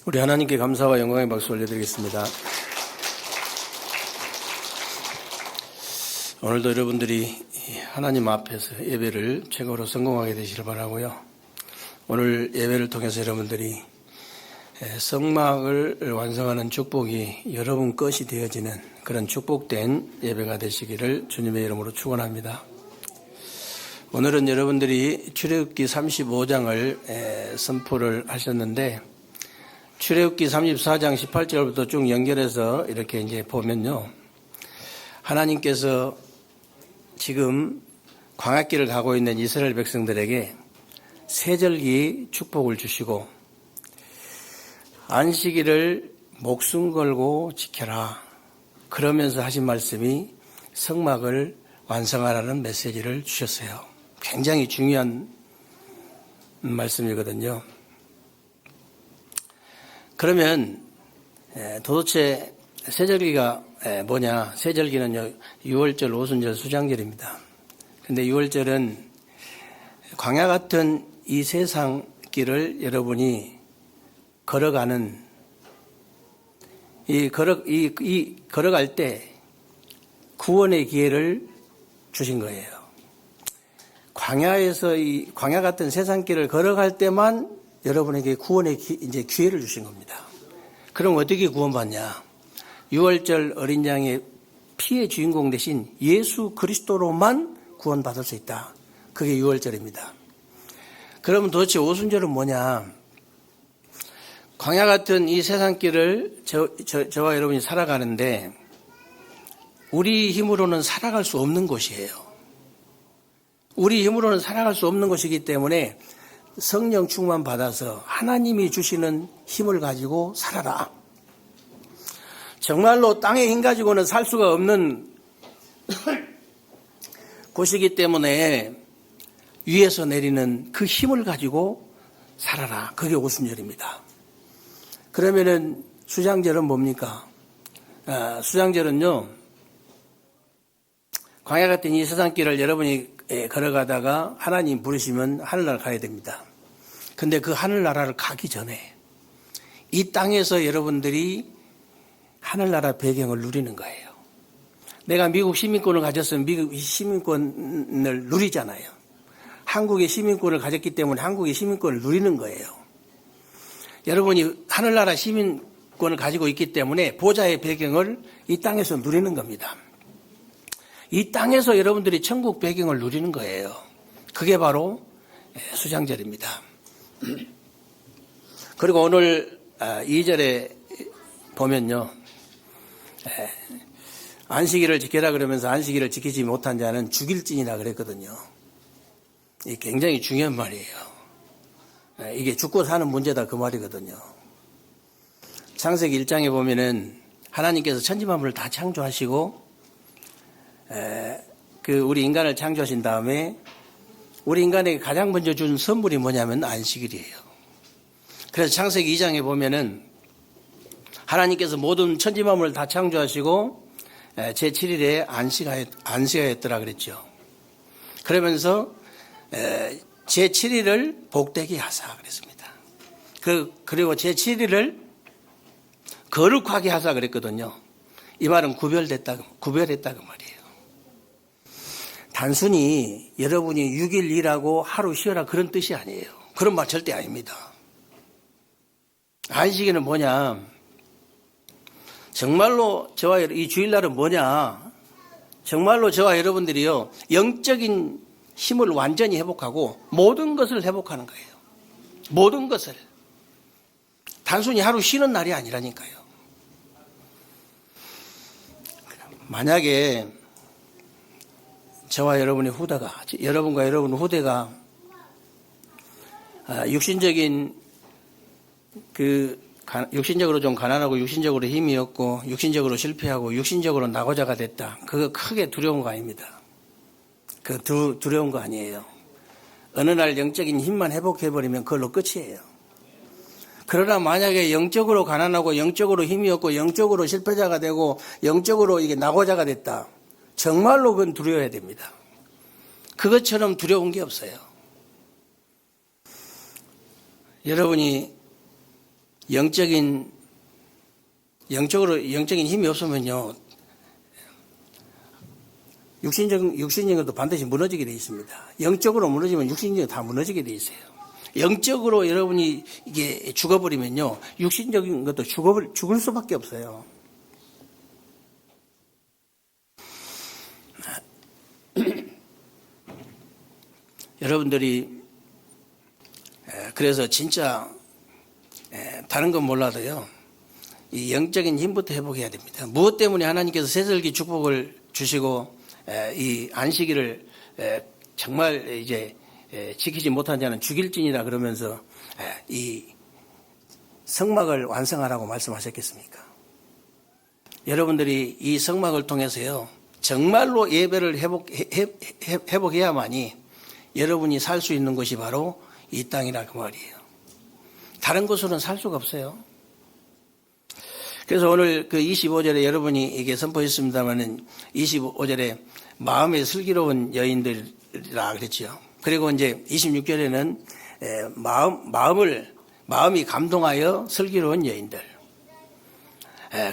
우리 하나님께 감사와 영광의 박수 올려드리겠습니다. 오늘도 여러분들이 하나님 앞에서 예배를 최고로 성공하게 되시길 바라고요. 오늘 예배를 통해서 여러분들이 성막을 완성하는 축복이 여러분 것이 되어지는 그런 축복된 예배가 되시기를 주님의 이름으로 축원합니다. 오늘은 여러분들이 출애굽기 35장을 선포를 하셨는데, 출애굽기 34장 18절부터 쭉 연결해서 이렇게 이제 보면요, 하나님께서 지금 광야길을 가고 있는 이스라엘 백성들에게 세절기 축복을 주시고, 안식일을 목숨 걸고 지켜라, 그러면서 하신 말씀이 성막을 완성하라는 메시지를 주셨어요. 굉장히 중요한 말씀이거든요. 그러면 도대체 세절기가 뭐냐? 세절기는 6월절, 오순절, 수장절입니다. 근데 6월절은 광야 같은 이 세상 길을 여러분이 걸어가는 걸어갈 때 구원의 기회를 주신 거예요. 광야에서 이 광야 같은 세상 길을 걸어갈 때만 여러분에게 구원의 이제 기회를 주신 겁니다. 그럼 어떻게 구원받냐? 6월절 어린 양의 피의 주인공 대신 예수 그리스도로만 구원받을 수 있다. 그게 6월절입니다. 그러면 도대체 오순절은 뭐냐? 광야 같은 이 세상 길을 저와 여러분이 살아가는데 우리 힘으로는 살아갈 수 없는 곳이에요. 우리 힘으로는 살아갈 수 없는 것이기 때문에 성령 충만 받아서 하나님이 주시는 힘을 가지고 살아라. 정말로 땅의 힘 가지고는 살 수가 없는 곳이기 때문에 위에서 내리는 그 힘을 가지고 살아라. 그게 오순절입니다. 그러면은 수장절은 뭡니까? 수장절은요, 광야 같은 이 세상길을 여러분이 걸어가다가 하나님 부르시면 하늘나라 가야 됩니다. 근데 그 하늘나라를 가기 전에 이 땅에서 여러분들이 하늘나라 배경을 누리는 거예요. 내가 미국 시민권을 가졌으면 미국 시민권을 누리잖아요. 한국의 시민권을 가졌기 때문에 한국의 시민권을 누리는 거예요. 여러분이 하늘나라 시민권을 가지고 있기 때문에 보좌의 배경을 이 땅에서 누리는 겁니다. 이 땅에서 여러분들이 천국 배경을 누리는 거예요. 그게 바로 수장절입니다. 그리고 오늘 2절에 보면요, 안식일을 지켜라 그러면서 안식일을 지키지 못한 자는 죽일지니라 그랬거든요. 이게 굉장히 중요한 말이에요. 이게 죽고 사는 문제다 그 말이거든요. 창세기 1장에 보면은 하나님께서 천지만물을 다 창조하시고 우리 인간을 창조하신 다음에 우리 인간에게 가장 먼저 준 선물이 뭐냐면 안식일이에요. 그래서 창세기 2장에 보면은 하나님께서 모든 천지만물을 다 창조하시고 제7일에 안식하였더라 그랬죠. 그러면서 제7일을 복되게 하사 그랬습니다. 그리고 제7일을 거룩하게 하사 그랬거든요. 이 말은 구별했다 그 말이에요. 단순히 여러분이 6일 일하고 하루 쉬어라 그런 뜻이 아니에요. 그런 말 절대 아닙니다. 안식일은 뭐냐? 정말로 저와 이 주일날은 뭐냐? 정말로 저와 여러분들이요, 영적인 힘을 완전히 회복하고 모든 것을 회복하는 거예요. 모든 것을. 단순히 하루 쉬는 날이 아니라니까요. 만약에 저와 여러분의 후대가, 여러분과 여러분 후대가 육신적인 육신적으로 좀 가난하고 육신적으로 힘이 없고 육신적으로 실패하고 육신적으로 낙오자가 됐다. 그거 크게 두려운 거 아닙니다. 그 두려운 거 아니에요. 어느 날 영적인 힘만 회복해버리면 그걸로 끝이에요. 그러나 만약에 영적으로 가난하고 영적으로 힘이 없고 영적으로 실패자가 되고 영적으로 이게 낙오자가 됐다. 정말로 그건 두려워야 됩니다. 그것처럼 두려운 게 없어요. 여러분이 영적인 힘이 없으면요, 육신적인 것도 반드시 무너지게 되어 있습니다. 영적으로 무너지면 육신적인 다 무너지게 되어 있어요. 영적으로 여러분이 이게 죽어버리면요, 육신적인 것도 죽을 수밖에 없어요. 여러분들이 그래서 진짜 다른 건 몰라도요, 이 영적인 힘부터 회복해야 됩니다. 무엇 때문에 하나님께서 새설기 축복을 주시고 이 안식일을 정말 이제 지키지 못한 자는 죽일지니라 그러면서 이 성막을 완성하라고 말씀하셨겠습니까? 여러분들이 이 성막을 통해서요, 정말로 예배를 회복해야만이 여러분이 살 수 있는 것이 바로 이 땅이라 그 말이에요. 다른 곳으로는 살 수가 없어요. 그래서 오늘 그 25절에 여러분이 이게 선포했습니다마는 25절에 마음에 슬기로운 여인들이라 그랬죠. 그리고 이제 26절에는 마음이 감동하여 슬기로운 여인들.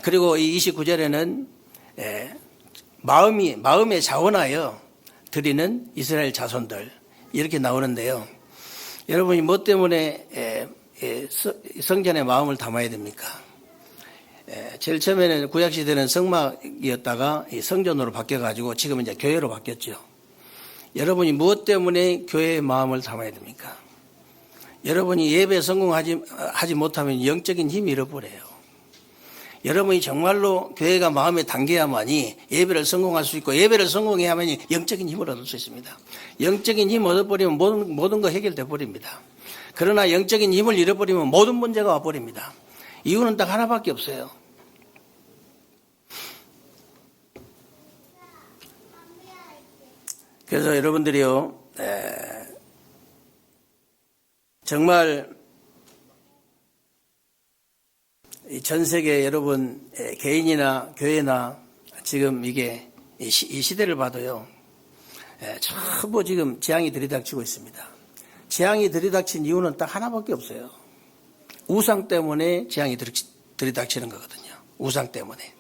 그리고 이 29절에는 마음에 자원하여 드리는 이스라엘 자손들. 이렇게 나오는데요. 여러분이 뭐 때문에 성전에 마음을 담아야 됩니까? 제일 처음에는 구약시대는 성막이었다가 성전으로 바뀌어가지고 지금은 이제 교회로 바뀌었죠. 여러분이 무엇 때문에 교회의 마음을 담아야 됩니까? 여러분이 예배에 성공하지 못하면 영적인 힘이 잃어버려요. 여러분이 정말로 교회가 마음에 담겨야만이 예배를 성공할 수 있고, 예배를 성공해야만이 영적인 힘을 얻을 수 있습니다. 영적인 힘을 얻어버리면 모든 거 해결돼 버립니다. 그러나 영적인 힘을 잃어버리면 모든 문제가 와버립니다. 이유는 딱 하나밖에 없어요. 그래서 여러분들이요, 정말 전 세계 여러분 개인이나 교회나 지금 이게 이 시대를 봐도요, 전부 지금 재앙이 들이닥치고 있습니다. 재앙이 들이닥친 이유는 딱 하나밖에 없어요. 우상 때문에 재앙이 들이닥치는 거거든요. 우상 때문에.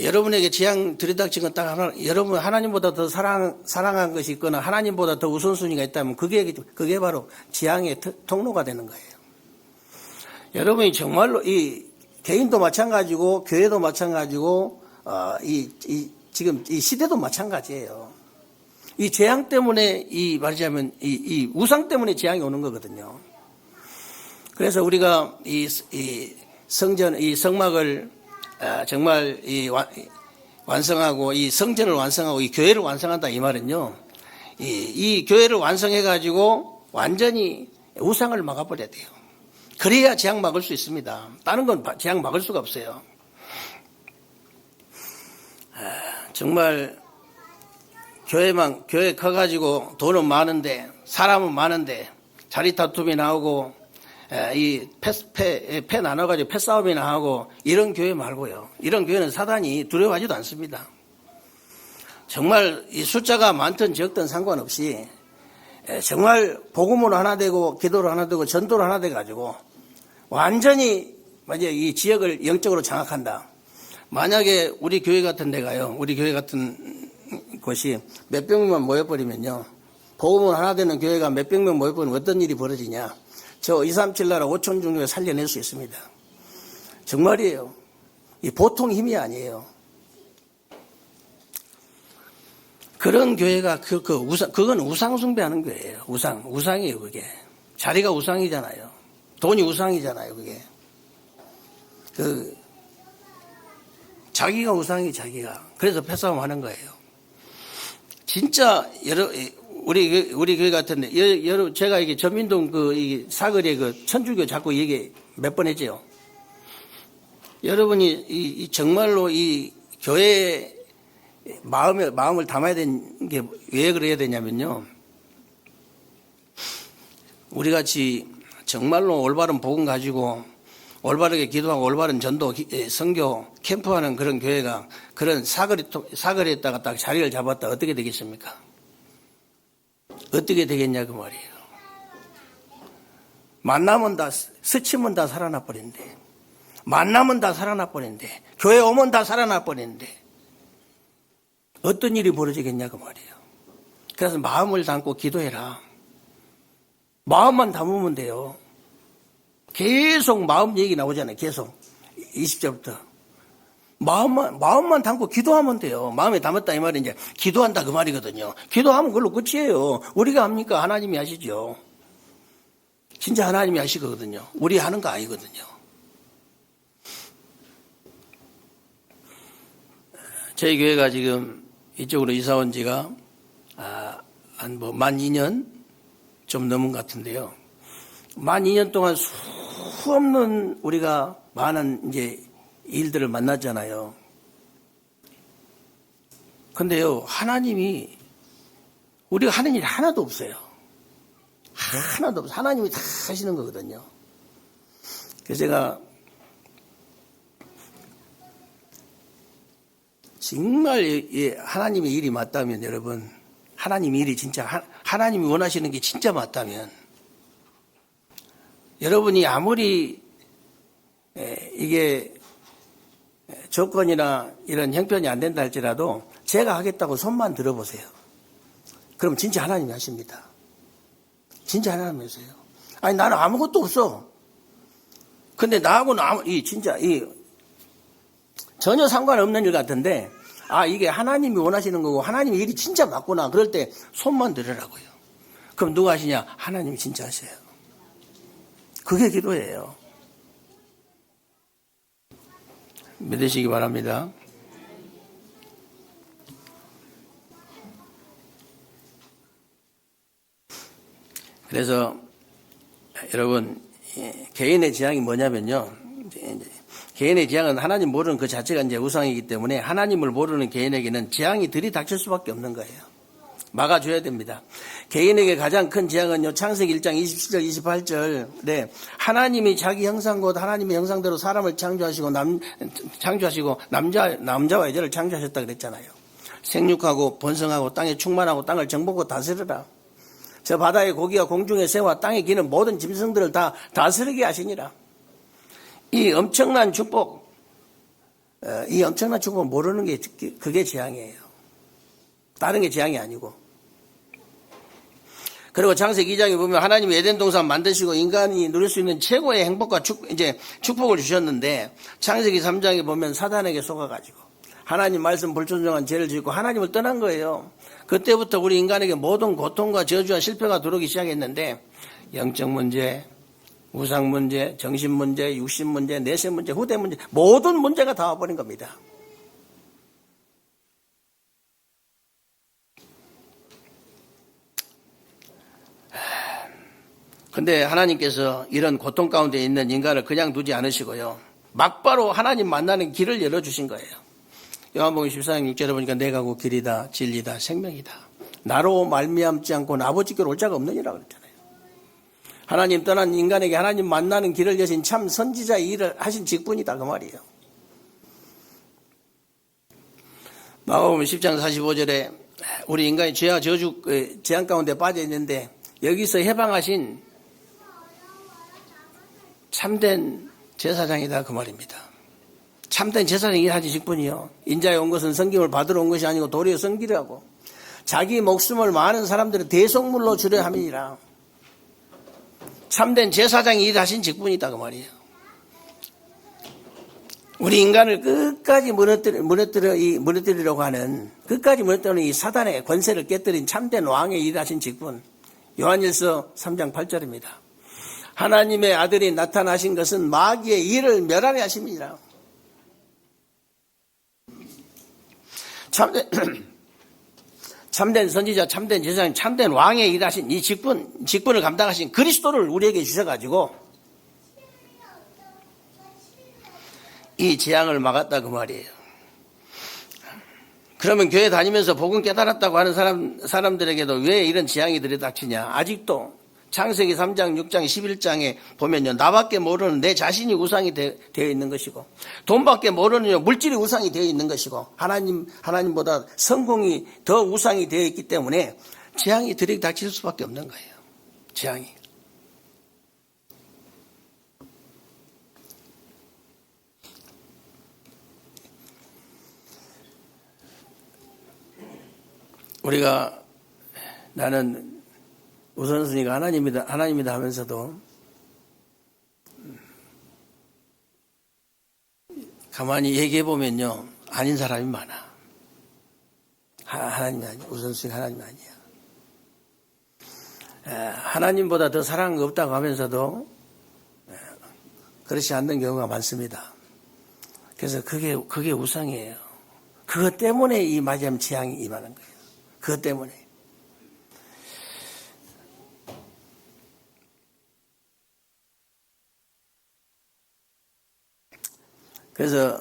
여러분에게 재앙 들이닥친 건 딱 하나, 여러분 하나님보다 더 사랑한 것이 있거나 하나님보다 더 우선순위가 있다면 그게 바로 재앙의 통로가 되는 거예요. 여러분이 정말로 이 개인도 마찬가지고 교회도 마찬가지고 지금 이 시대도 마찬가지예요. 이 재앙 때문에 말하자면 이 우상 때문에 재앙이 오는 거거든요. 그래서 우리가 이 성막을 정말 완성하고 이 성전을 완성하고 이 교회를 완성한다 이 말은요. 이 교회를 완성해 가지고 완전히 우상을 막아버려야 돼요. 그래야 재앙 막을 수 있습니다. 다른 건 재앙 막을 수가 없어요. 정말 교회 커가지고 돈은 많은데 사람은 많은데 자리 다툼이 나오고 이 패 나눠가지고 패싸움이나 하고 이런 교회 말고요. 이런 교회는 사단이 두려워하지도 않습니다. 정말 이 숫자가 많든 적든 상관없이 정말 복음으로 하나 되고 기도로 하나 되고 전도로 하나 돼가지고 완전히 이 지역을 영적으로 장악한다. 만약에 우리 교회 같은 데가요, 우리 교회 같은 곳이 몇백 명만 모여버리면요, 복음으로 하나 되는 교회가 몇백 명 모여버리면 어떤 일이 벌어지냐. 저 237 나라 5천 종교에 살려낼 수 있습니다. 정말이에요. 이 보통 힘이 아니에요. 그런 교회가 그건 우상 숭배하는 교회예요. 우상이에요, 그게. 자리가 우상이잖아요. 돈이 우상이잖아요, 그게. 자기가 우상이 자기가. 그래서 패싸움 하는 거예요. 진짜 우리 교회 같은데 여러분 제가 이게 전민동 이 사거리에 천주교 자꾸 얘기 몇 번 했죠. 여러분이 정말로 이 교회에 마음을 담아야 되는 게 왜 그래야 되냐면요. 우리 같이 정말로 올바른 복음 가지고 올바르게 기도하고 올바른 전도, 선교, 캠프하는 그런 교회가 그런 사거리에다가 딱 자리를 잡았다 어떻게 되겠습니까? 어떻게 되겠냐 그 말이에요. 만나면 다, 스치면 다 살아나 버린대. 만나면 다 살아나 버린대. 교회 오면 다 살아나 버린대. 어떤 일이 벌어지겠냐고 말이에요. 그래서 마음을 담고 기도해라. 마음만 담으면 돼요. 계속 마음 얘기 나오잖아요. 계속 20절부터 마음만 담고 기도하면 돼요. 마음에 담았다 이 말이 이제 기도한다 그 말이거든요. 기도하면 그걸로 끝이에요. 우리가 합니까? 하나님이 하시죠. 진짜 하나님이 하시거든요. 우리 하는 거 아니거든요. 저희 교회가 지금 이쪽으로 이사 온 지가 한 만 2년 좀 넘은 것 같은데요. 만 2년 동안 수없는 우리가 많은 이제 일들을 만났잖아요. 근데요, 하나님이 우리가 하는 일이 하나도 없어요. 하나도 없어요. 하나님이 다 하시는 거거든요. 그래서 제가 정말 하나님의 일이 맞다면 여러분, 하나님의 일이 진짜 하나님이 원하시는 게 진짜 맞다면 여러분이 아무리 이게 조건이나 이런 형편이 안 된다 할지라도 제가 하겠다고 손만 들어보세요. 그럼 진짜 하나님이 하십니다. 진짜 하나님이 하세요. 아니 나는 아무것도 없어. 근데 나하고는 진짜 전혀 상관없는 일 같은데 이게 하나님이 원하시는 거고 하나님의 일이 진짜 맞구나. 그럴 때 손만 들으라고요. 그럼 누가 하시냐? 하나님이 진짜 하세요. 그게 기도예요. 믿으시기 바랍니다. 그래서 여러분 개인의 지향이 뭐냐면요. 개인의 지향은 하나님 모르는 그 자체가 이제 우상이기 때문에 하나님을 모르는 개인에게는 지향이 들이닥칠 수밖에 없는 거예요. 막아줘야 됩니다. 개인에게 가장 큰 지향은요, 창세기 1장 27절, 28절. 네. 하나님이 자기 형상 곧 하나님의 형상대로 사람을 창조하시고, 남자와 여자를 창조하셨다 그랬잖아요. 생육하고 번성하고 땅에 충만하고 땅을 정복하고 다스려라. 저 바다의 고기와 공중의 새와 땅에 기는 모든 짐승들을 다 다스리게 하시니라. 이 엄청난 축복을 모르는 게 그게 재앙이에요. 다른 게 재앙이 아니고. 그리고 창세기 2장에 보면 하나님이 에덴 동산 만드시고 인간이 누릴 수 있는 최고의 행복과 축복을 주셨는데 창세기 3장에 보면 사단에게 속아가지고 하나님 말씀 불순종한 죄를 짓고 하나님을 떠난 거예요. 그때부터 우리 인간에게 모든 고통과 저주와 실패가 들어오기 시작했는데 영적 문제, 우상 문제, 정신 문제, 육신 문제, 내세 문제, 후대 문제 모든 문제가 다 와버린 겁니다. 근데 하나님께서 이런 고통 가운데 있는 인간을 그냥 두지 않으시고요. 막바로 하나님 만나는 길을 열어주신 거예요. 요한복음 14장 6절에 보니까 내가 그 길이다 진리다 생명이다. 나로 말미암지 않고는 아버지께로 올 자가 없느니라 그랬잖아요. 하나님 떠난 인간에게 하나님 만나는 길을 여신 참 선지자의 일을 하신 직분이다 그 말이에요. 마가복음 10장 45절에 우리 인간이 죄와 저주 재앙 가운데 빠져 있는데 여기서 해방하신 참된 제사장이다 그 말입니다. 참된 제사장이 하신 직분이요. 인자에 온 것은 섬김을 받으러 온 것이 아니고 도리어 섬기려고 자기 목숨을 많은 사람들의 대속물로 주려 함이니라. 참된 제사장이 일하신 직분이다 그 말이에요. 우리 인간을 끝까지 무너뜨리려고 하는 끝까지 무너뜨리는 이 사단의 권세를 깨뜨린 참된 왕의 일하신 직분. 요한일서 3장 8절입니다. 하나님의 아들이 나타나신 것은 마귀의 일을 멸하려 하심이니라. 참된 선지자, 참된 제사장, 참된 왕의 일하신 이 직분을 감당하신 그리스도를 우리에게 주셔가지고 이 재앙을 막았다 그 말이에요. 그러면 교회 다니면서 복음 깨달았다고 하는 사람들에게도 왜 이런 재앙이 들이닥치냐. 아직도 창세기 3장, 6장, 11장에 보면요. 나밖에 모르는 내 자신이 우상이 되어 있는 것이고 돈밖에 모르는 물질이 우상이 되어 있는 것이고 하나님보다 성공이 더 우상이 되어 있기 때문에 재앙이 들이닥칠 수밖에 없는 거예요. 재앙이. 우리가 나는 우선순위가 하나님이다 하면서도 가만히 얘기해 보면요, 아닌 사람이 많아. 하나님이 아니야. 우선순위가 하나님이 아니야. 하나님보다 더 사랑한 거 없다고 하면서도 그렇지 않는 경우가 많습니다. 그래서 그게 우상이에요. 그것 때문에 이 마지막 재앙이 임하는 거예요. 그것 때문에. 그래서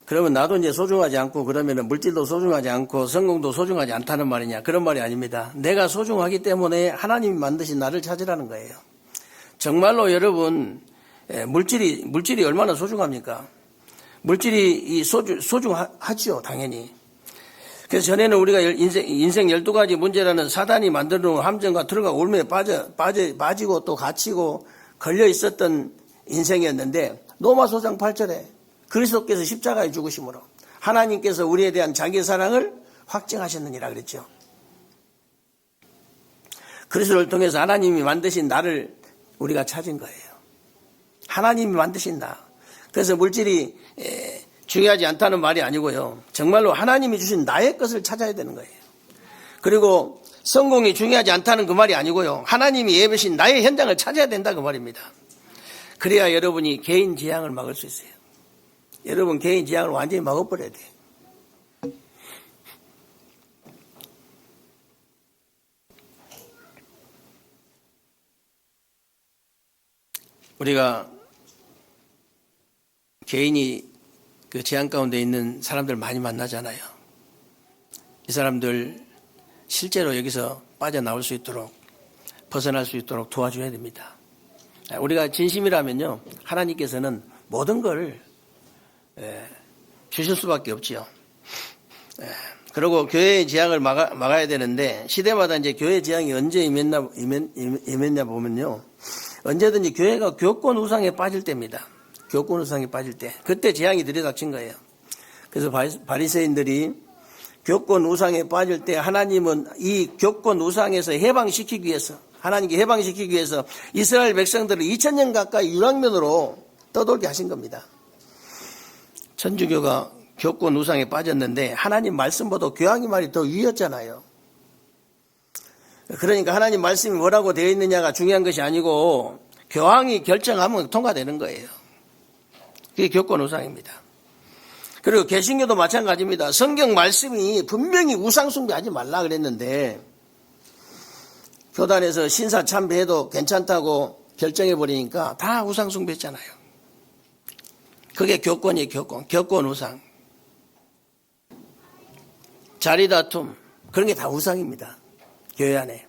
그러면 나도 이제 소중하지 않고 그러면 물질도 소중하지 않고 성공도 소중하지 않다는 말이냐? 그런 말이 아닙니다. 내가 소중하기 때문에 하나님이 만드신 나를 찾으라는 거예요. 정말로 여러분, 물질이 얼마나 소중합니까? 물질이 소중하죠, 당연히. 그래서 전에는 우리가 인생 12가지 문제라는 사단이 만들어 놓은 함정과 틀과 울매에 빠지고 또 갇히고 걸려 있었던 인생이었는데, 로마 5장 8절에 그리스도께서 십자가에 죽으심으로 하나님께서 우리에 대한 자기 사랑을 확증하셨느니라 그랬죠. 그리스도를 통해서 하나님이 만드신 나를 우리가 찾은 거예요. 하나님이 만드신 나. 그래서 물질이 중요하지 않다는 말이 아니고요. 정말로 하나님이 주신 나의 것을 찾아야 되는 거예요. 그리고 성공이 중요하지 않다는 그 말이 아니고요. 하나님이 예배신 나의 현장을 찾아야 된다 그 말입니다. 그래야 여러분이 개인 재앙을 막을 수 있어요. 여러분 개인 재앙을 완전히 막아버려야 돼요. 우리가 개인이 그 재앙 가운데 있는 사람들 많이 만나잖아요. 이 사람들 실제로 여기서 빠져나올 수 있도록 벗어날 수 있도록 도와줘야 됩니다. 우리가 진심이라면요, 하나님께서는 모든 걸 주실 수밖에 없지요. 그리고 교회의 재앙을 막아야 되는데, 시대마다 이제 교회 재앙이 언제 임했냐 보면요, 언제든지 교회가 교권 우상에 빠질 때입니다. 교권 우상에 빠질 때, 그때 재앙이 들이닥친 거예요. 그래서 바리새인들이 교권 우상에 빠질 때 하나님은 이 교권 우상에서 해방시키기 위해서, 하나님께 해방시키기 위해서 이스라엘 백성들을 2000년 가까이 유랑면으로 떠돌게 하신 겁니다. 천주교가 교권 우상에 빠졌는데 하나님 말씀보다 교황이 말이 더 위였잖아요. 그러니까 하나님 말씀이 뭐라고 되어 있느냐가 중요한 것이 아니고 교황이 결정하면 통과되는 거예요. 그게 교권 우상입니다. 그리고 개신교도 마찬가지입니다. 성경 말씀이 분명히 우상 숭배하지 말라 그랬는데 교단에서 신사 참배해도 괜찮다고 결정해버리니까 다 우상 숭배했잖아요. 그게 교권이에요. 교권 우상. 자리 다툼, 그런 게 다 우상입니다. 교회 안에.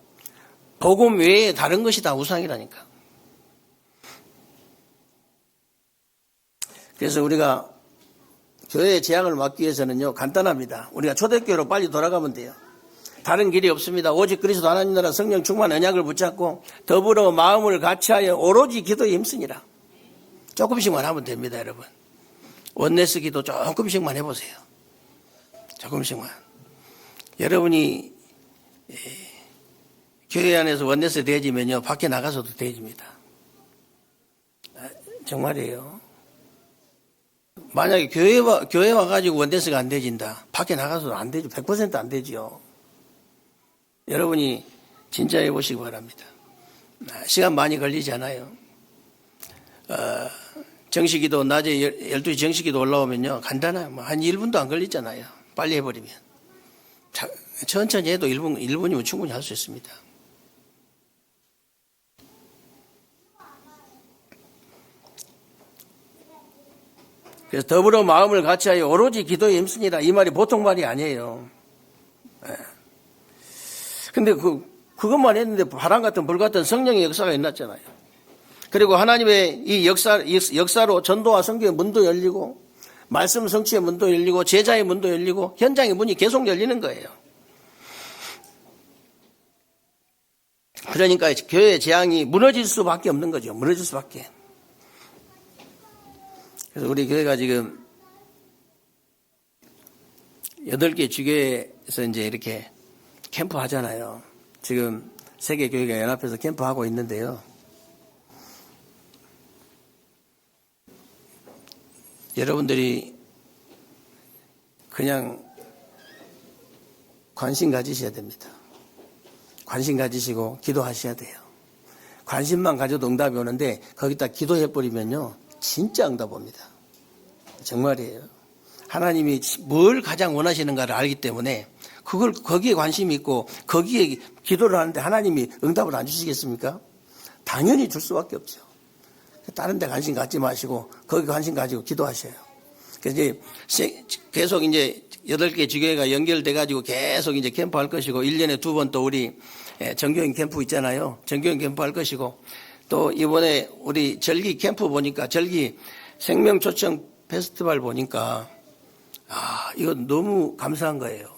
복음 외에 다른 것이 다 우상이라니까. 그래서 우리가 교회의 재앙을 막기 위해서는요, 간단합니다. 우리가 초대교회로 빨리 돌아가면 돼요. 다른 길이 없습니다. 오직 그리스도 하나님 나라 성령 충만 언약을 붙잡고 더불어 마음을 같이하여 오로지 기도에 힘쓰니라. 조금씩만 하면 됩니다, 여러분. 원네스 기도 조금씩만 해보세요. 조금씩만. 여러분이 교회 안에서 원네스 되어지면요, 밖에 나가서도 되어집니다. 정말이에요. 만약에 교회 와가지고 원네스가 안 되어진다, 밖에 나가서도 안 되죠. 100% 안 되죠. 여러분이 진짜 해보시기 바랍니다. 시간 많이 걸리지 않아요. 정식기도 낮에 12시 정식기도 올라오면요, 간단해요. 한 1분도 안 걸리잖아요. 빨리 해버리면. 천천히 해도 1분이면 충분히 할 수 있습니다. 그래서 더불어 마음을 같이하여 오로지 기도에 힘쓰니라. 이 말이 보통 말이 아니에요. 근데 그것만 했는데 바람 같은 불 같은 성령의 역사가 일어났잖아요. 그리고 하나님의 이 역사로 전도와 성경의 문도 열리고, 말씀 성취의 문도 열리고, 제자의 문도 열리고, 현장의 문이 계속 열리는 거예요. 그러니까 교회의 재앙이 무너질 수밖에 없는 거죠. 무너질 수밖에. 그래서 우리 교회가 지금 8개 주교에서 이제 이렇게 캠프 하잖아요. 지금 세계교회가 연합해서 캠프하고 있는데요. 여러분들이 그냥 관심 가지셔야 됩니다. 관심 가지시고 기도하셔야 돼요. 관심만 가져도 응답이 오는데 거기다 기도해버리면요. 진짜 응답 옵니다. 정말이에요. 하나님이 뭘 가장 원하시는가를 알기 때문에 그걸 거기에 관심이 있고 거기에 기도를 하는데 하나님이 응답을 안 주시겠습니까? 당연히 줄 수밖에 없죠. 다른 데 관심 갖지 마시고 거기 관심 가지고 기도하셔요. 그래서 이제 계속 이제 8개 주교회가 연결돼 가지고 계속 이제 캠프 할 것이고 1년에 2번 또 우리 정교인 캠프 있잖아요. 정교인 캠프 할 것이고 또 이번에 우리 절기 캠프 보니까 절기 생명초청 페스티벌 보니까 이거 너무 감사한 거예요.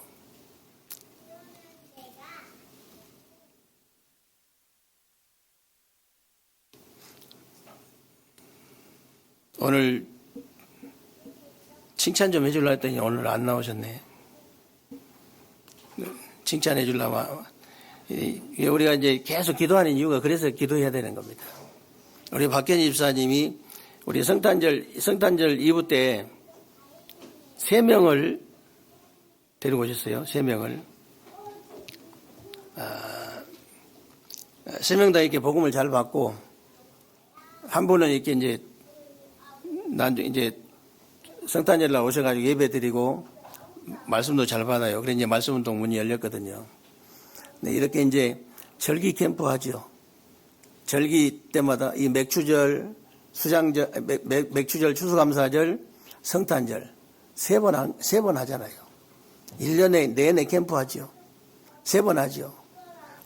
오늘 칭찬 좀 해주려고 했더니 오늘 안 나오셨네. 칭찬해 주려고. 우리가 이제 계속 기도하는 이유가 그래서 기도해야 되는 겁니다. 우리 박현희 집사님이 우리 성탄절 이브 때 3명을 데리고 오셨어요. 3명을. 3명 다 이렇게 복음을 잘 받고, 한 분은 이렇게 이제 성탄절날 오셔가지고 예배 드리고, 말씀도 잘 받아요. 그래 이제 말씀운동 문이 열렸거든요. 네, 이렇게 이제 절기 캠프 하죠. 절기 때마다 이 맥추절, 맥추절, 추수감사절, 성탄절 세 번 하잖아요. 1년에 내내 캠프 하죠. 3번 하죠.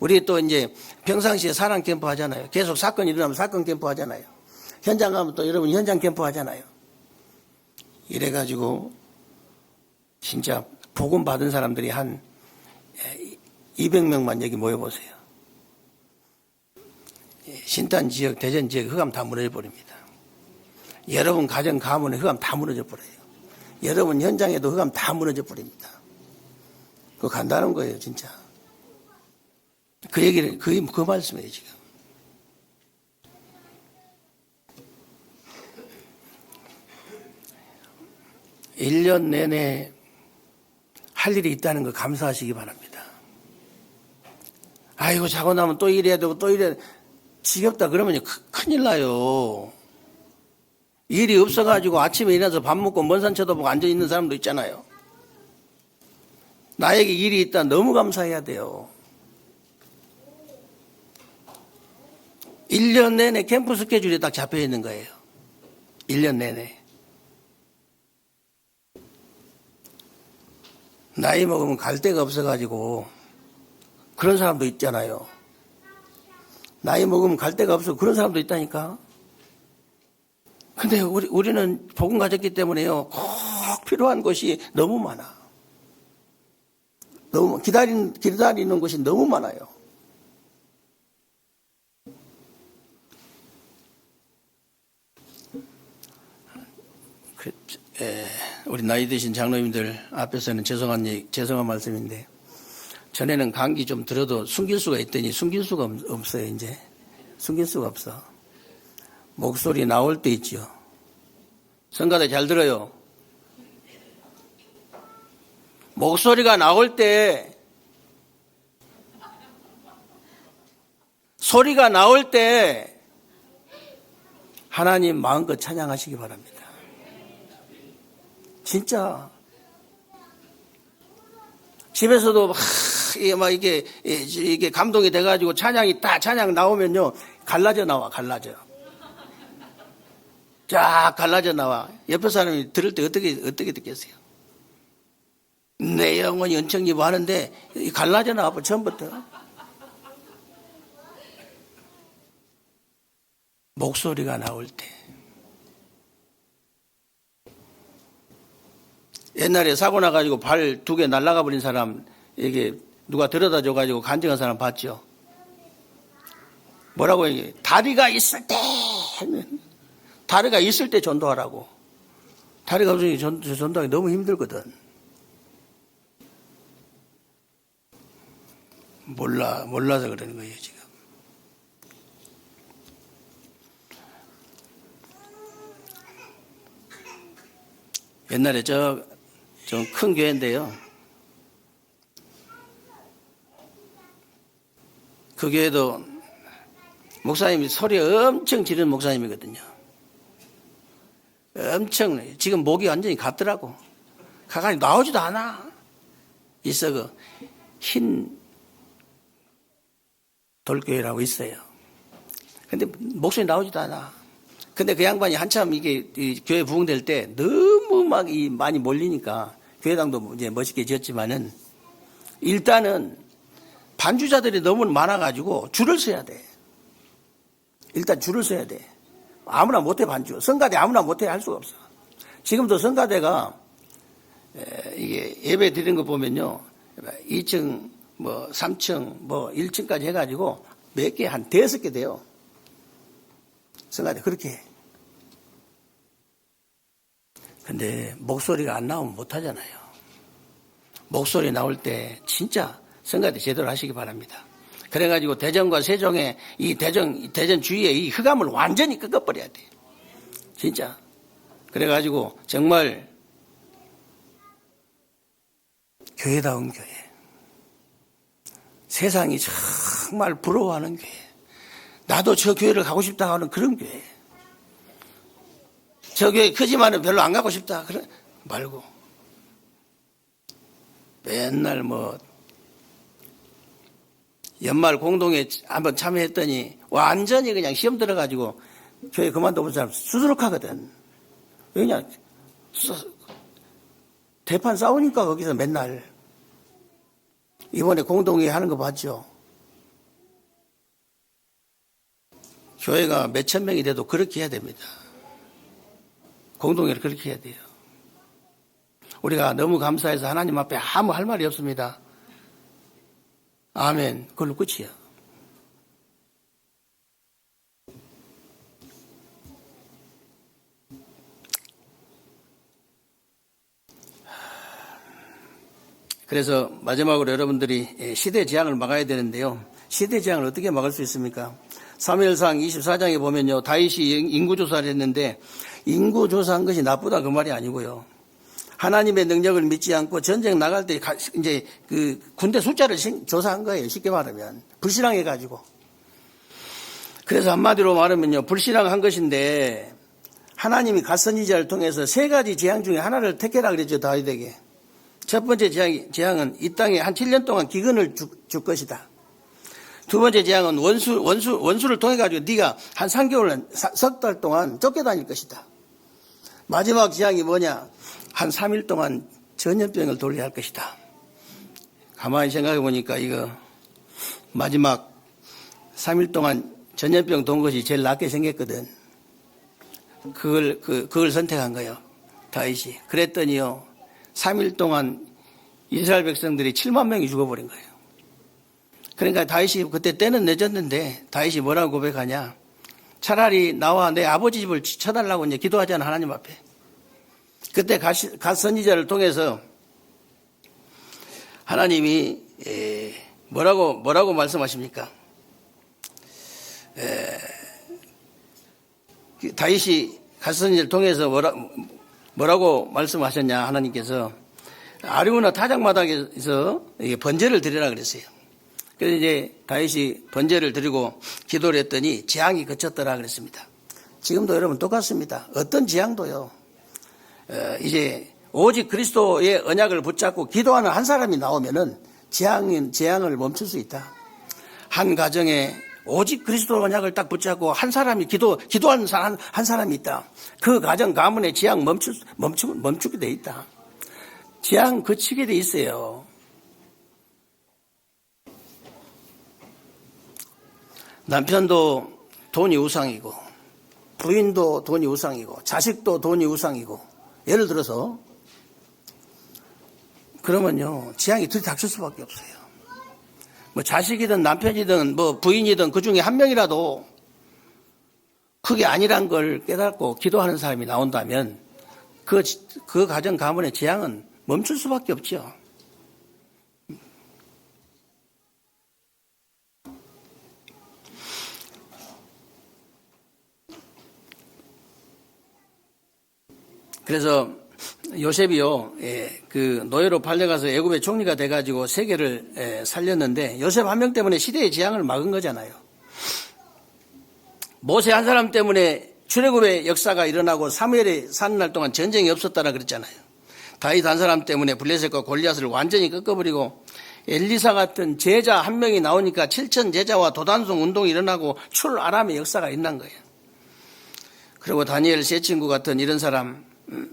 우리 또 이제 평상시에 사랑 캠프 하잖아요. 계속 사건이 일어나면 사건 캠프 하잖아요. 현장 가면 또 여러분 현장 캠프 하잖아요. 이래가지고 진짜 복음 받은 사람들이 한 200명만 여기 모여보세요. 신탄 지역, 대전 지역 흑암 다 무너져 버립니다. 여러분 가정 가문에 흑암 다 무너져 버려요. 여러분 현장에도 흑암 다 무너져 버립니다. 그거 간다는 거예요, 진짜. 그 얘기를, 그 말씀이에요, 지금. 일 년 내내 할 일이 있다는 거 감사하시기 바랍니다. 아이고, 자고 나면 또 일해야 되고 또 일해야 되고. 지겹다 그러면 큰일 나요. 일이 없어가지고 아침에 일어나서 밥 먹고 먼 산 쳐다보고 앉아있는 사람도 있잖아요. 나에게 일이 있다 너무 감사해야 돼요. 1년 내내 캠프 스케줄이 딱 잡혀 있는 거예요. 1년 내내. 나이 먹으면 갈 데가 없어가지고 그런 사람도 있잖아요. 나이 먹으면 갈 데가 없어 그런 사람도 있다니까. 근데 우리는 복음 가졌기 때문에요. 꼭 필요한 것이 너무 많아. 너무 기다리는 것이 너무 많아요. 우리 나이 드신 장로님들 앞에서는 죄송한 말씀인데 전에는 감기 좀 들어도 숨길 수가 있더니 숨길 수가 없어요. 이제 숨길 수가 없어. 목소리 나올 때 있죠. 성가대 잘 들어요. 목소리가 나올 때, 소리가 나올 때 하나님 마음껏 찬양하시기 바랍니다. 진짜 집에서도 막 이게 감동이 돼가지고 찬양 나오면요 갈라져 나와. 쫙 갈라져 나와. 옆에 사람이 들을 때 어떻게 듣겠어요? 내 영혼이 은총이 하는데 갈라져 나와 처음부터. 목소리가 나올 때. 옛날에 사고 나가지고 발 2개 날아가 버린 사람, 이게 누가 데려다 줘가지고 간증한 사람 봤죠? 뭐라고 얘기해? 다리가 있을 때 하면, 다리가 있을 때 전도하라고. 다리가 없으니 전도하기 너무 힘들거든. 몰라서 그러는 거예요, 지금. 옛날에 좀 큰 교회인데요. 그 교회도 목사님이 소리 엄청 지르는 목사님이거든요. 엄청, 지금 목이 완전히 갔더라고. 가까이 나오지도 않아. 있어, 흰 돌교회라고 있어요. 근데 목소리 나오지도 않아. 근데 그 양반이 한참 이게 교회 부흥될 때 너무 많이 몰리니까 교회당도 이제 멋있게 지었지만은 일단은 반주자들이 너무 많아가지고 줄을 서야 돼. 일단 줄을 서야 돼. 아무나 못해 반주. 성가대 아무나 못해 할 수가 없어. 지금도 성가대가 이게 예배 드리는 거 보면요. 2층, 3층, 1층까지 해가지고 몇 개, 한 5개 돼요. 성가대 그렇게 해. 근데 목소리가 안 나오면 못하잖아요. 목소리 나올 때 진짜 성가대 제대로 하시기 바랍니다. 그래가지고 대전과 세종의 이 대전 주위의 이 흑암을 완전히 꺾어버려야 돼. 진짜. 그래가지고 정말 교회다운 교회. 세상이 정말 부러워하는 교회. 나도 저 교회를 가고 싶다 하는 그런 교회. 저 교회 크지만은 별로 안 가고 싶다. 그런 말고. 맨날 연말 공동회 한번 참여했더니 완전히 그냥 시험 들어가지고 교회 그만둬본 사람 수두룩하거든. 왜냐? 대판 싸우니까 거기서 맨날. 이번에 공동회 하는 거 봤죠? 교회가 몇천 명이 돼도 그렇게 해야 됩니다. 공동회를 그렇게 해야 돼요. 우리가 너무 감사해서 하나님 앞에 아무 할 말이 없습니다. 아멘. 그걸로 끝이야. 그래서 마지막으로 여러분들이 시대 재앙을 막아야 되는데요. 시대 재앙을 어떻게 막을 수 있습니까? 사무엘상 24장에 보면요. 다윗이 인구조사를 했는데 인구조사한 것이 나쁘다 그 말이 아니고요. 하나님의 능력을 믿지 않고 전쟁 나갈 때 이제 그 군대 숫자를 조사한 거예요. 쉽게 말하면. 불신앙해가지고. 그래서 한마디로 말하면요. 불신앙한 것인데 하나님이 갓선지자를 통해서 3가지 재앙 중에 하나를 택해라 그랬죠. 다윗에게. 첫 번째 재앙은 이 땅에 한 7년 동안 기근을 줄 것이다. 두 번째 재앙은 원수를 통해 가지고 네가 한 3개월, 석 달 동안 쫓겨다닐 것이다. 마지막 재앙이 뭐냐? 한 3일 동안 전염병을 돌려야 할 것이다. 가만히 생각해 보니까 이거 마지막 3일 동안 전염병 돈 것이 제일 낫게 생겼거든. 그걸 선택한 거예요. 다윗이. 그랬더니요. 3일 동안 이스라엘 백성들이 7만 명이 죽어버린 거예요. 그러니까 다윗이 그때 때는 늦었는데 다윗이 뭐라고 고백하냐. 차라리 나와 내 아버지 집을 쳐달라고 이제 기도하잖아. 하나님 앞에. 그때 갓 선지자를 통해서 하나님이 뭐라고 말씀하십니까? 다윗이 갓 선지자를 통해서 뭐라고 말씀하셨냐 하나님께서 아리우나 타작마당에서 번제를 드리라 그랬어요. 그래서 이제 다윗이 번제를 드리고 기도를 했더니 재앙이 그쳤더라 그랬습니다. 지금도 여러분 똑같습니다. 어떤 재앙도요. 이제 오직 그리스도의 언약을 붙잡고 기도하는 한 사람이 나오면은 재앙을 멈출 수 있다. 한 가정에 오직 그리스도 언약을 딱 붙잡고 한 사람이 기도하는 사람 한 사람이 있다. 그 가정 가문의 재앙 멈추게 돼 있다. 재앙 그치게 돼 있어요. 남편도 돈이 우상이고 부인도 돈이 우상이고 자식도 돈이 우상이고 예를 들어서 그러면요 재앙이 들이닥칠 수밖에 없어요. 뭐 자식이든 남편이든 뭐 부인이든 그 중에 한 명이라도 그게 아니란 걸 깨닫고 기도하는 사람이 나온다면 그 가정 가문의 재앙은 멈출 수밖에 없죠. 그래서 요셉이요, 그 노예로 팔려가서 애굽의 총리가 돼가지고 세계를 살렸는데 요셉 한 명 때문에 시대의 재앙을 막은 거잖아요. 모세 한 사람 때문에 출애굽의 역사가 일어나고 사무엘이 사는 날 동안 전쟁이 없었다라 그랬잖아요. 다윗 한 사람 때문에 블레셋과 골리앗을 완전히 꺾어버리고 엘리사 같은 제자 한 명이 나오니까 7천 제자와 도단송 운동이 일어나고 출아람의 역사가 일어난 거예요. 그리고 다니엘 세 친구 같은 이런 사람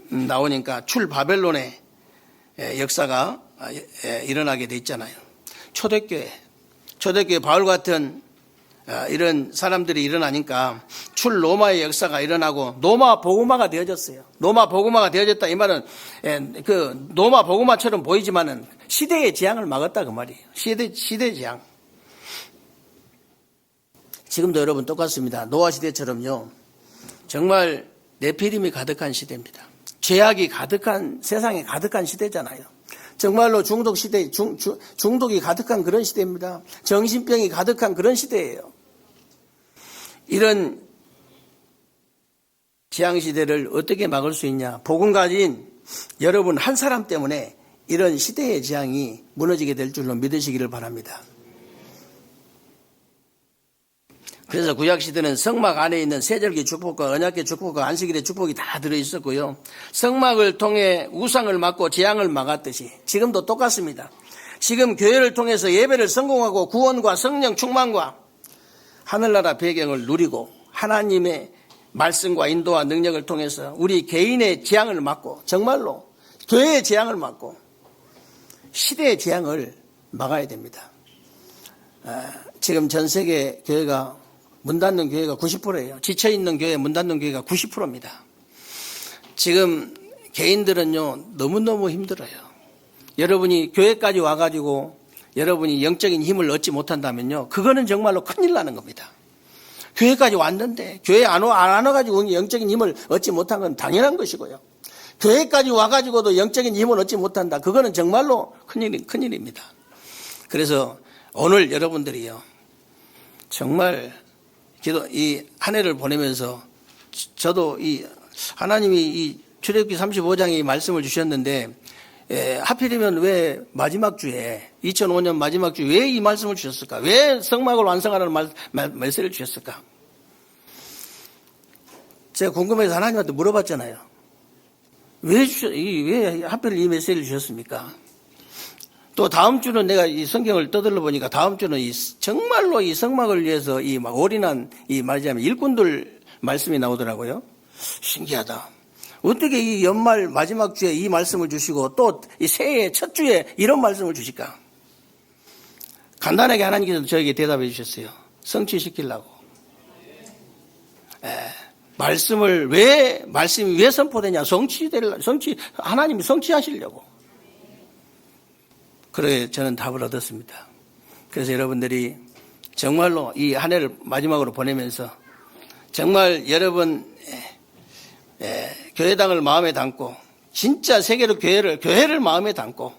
나오니까 출바벨론의 역사가 일어나게 돼 있잖아요. 초대교회 바울 같은 이런 사람들이 일어나니까 출로마의 역사가 일어나고 노마 복음화가 되어졌어요. 노마 복음화가 되어졌다 이 말은 그 노마 복음화처럼 보이지만은 시대의 재앙을 막았다 그 말이에요. 시대의 재앙. 지금도 여러분 똑같습니다. 노아 시대처럼요. 정말 네피림이 가득한 시대입니다. 죄악이 가득한 세상에 가득한 시대잖아요. 정말로 중독 시대, 중독이 가득한 그런 시대입니다. 정신병이 가득한 그런 시대예요. 이런 재앙 시대를 어떻게 막을 수 있냐? 복음 가진 여러분 한 사람 때문에 이런 시대의 재앙이 무너지게 될 줄로 믿으시기를 바랍니다. 그래서 구약시대는 성막 안에 있는 세절기 축복과 언약궤 축복과 안식일의 축복이 다 들어있었고요. 성막을 통해 우상을 막고 재앙을 막았듯이 지금도 똑같습니다. 지금 교회를 통해서 예배를 성공하고 구원과 성령 충만과 하늘나라 배경을 누리고 하나님의 말씀과 인도와 능력을 통해서 우리 개인의 재앙을 막고 정말로 교회의 재앙을 막고 시대의 재앙을 막아야 됩니다. 지금 전 세계 교회가 문 닫는 교회가 90%예요. 지쳐있는 교회 문 닫는 교회가 90%입니다. 지금 개인들은요 너무너무 힘들어요. 여러분이 교회까지 와가지고 여러분이 영적인 힘을 얻지 못한다면요 그거는 정말로 큰일 나는 겁니다. 교회까지 왔는데 교회 안 와가지고 영적인 힘을 얻지 못한 건 당연한 것이고요. 교회까지 와가지고도 영적인 힘을 얻지 못한다. 그거는 정말로 큰일입니다. 그래서 오늘 여러분들이요 정말 이 한 해를 보내면서 저도 이 하나님이 이 출애굽기 35장에 말씀을 주셨는데 하필이면 왜 마지막 주에 2005년 마지막 주에 왜 이 말씀을 주셨을까? 왜 성막을 완성하라는 메시지를 주셨을까? 제가 궁금해서 하나님한테 물어봤잖아요. 왜 하필 이 메시지를 주셨습니까? 또 다음 주는 내가 이 성경을 떠들러 보니까 다음 주는 정말로 이 성막을 위해서 이 막 올인한 말하자면 일꾼들 말씀이 나오더라고요. 신기하다. 어떻게 이 연말 마지막 주에 이 말씀을 주시고 또 이 새해 첫 주에 이런 말씀을 주실까? 간단하게 하나님께서 저에게 대답해 주셨어요. 성취시키려고. 말씀이 왜 선포되냐? 하나님이 성취하시려고. 그래 저는 답을 얻었습니다. 그래서 여러분들이 정말로 이 한 해를 마지막으로 보내면서 정말 여러분 교회당을 마음에 담고 진짜 세계로 교회를 마음에 담고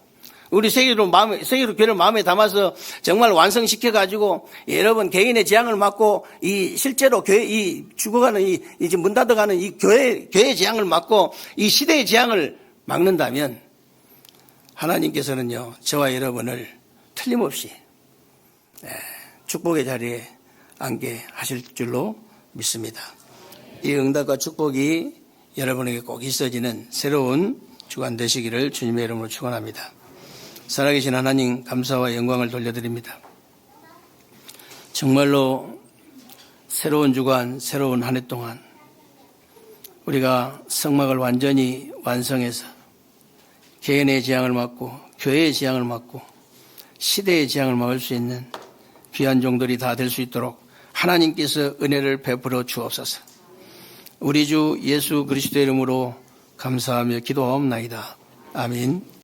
우리 세계로 교회를 마음에 담아서 정말 완성시켜 가지고 여러분 개인의 재앙을 막고 이 실제로 교회 죽어가는 이제 문 닫아가는 이 교회의 재앙을 막고 이 시대의 재앙을 막는다면 하나님께서는요 저와 여러분을 틀림없이 축복의 자리에 앉게 하실 줄로 믿습니다. 이 응답과 축복이 여러분에게 꼭 있어지는 새로운 주간 되시기를 주님의 이름으로 축원합니다. 살아계신 하나님 감사와 영광을 돌려드립니다. 정말로 새로운 주간 새로운 한 해 동안 우리가 성막을 완전히 완성해서 개인의 재앙을 막고 교회의 재앙을 막고 시대의 재앙을 막을 수 있는 귀한 종들이 다 될 수 있도록 하나님께서 은혜를 베풀어 주옵소서. 우리 주 예수 그리스도의 이름으로 감사하며 기도하옵나이다. 아멘.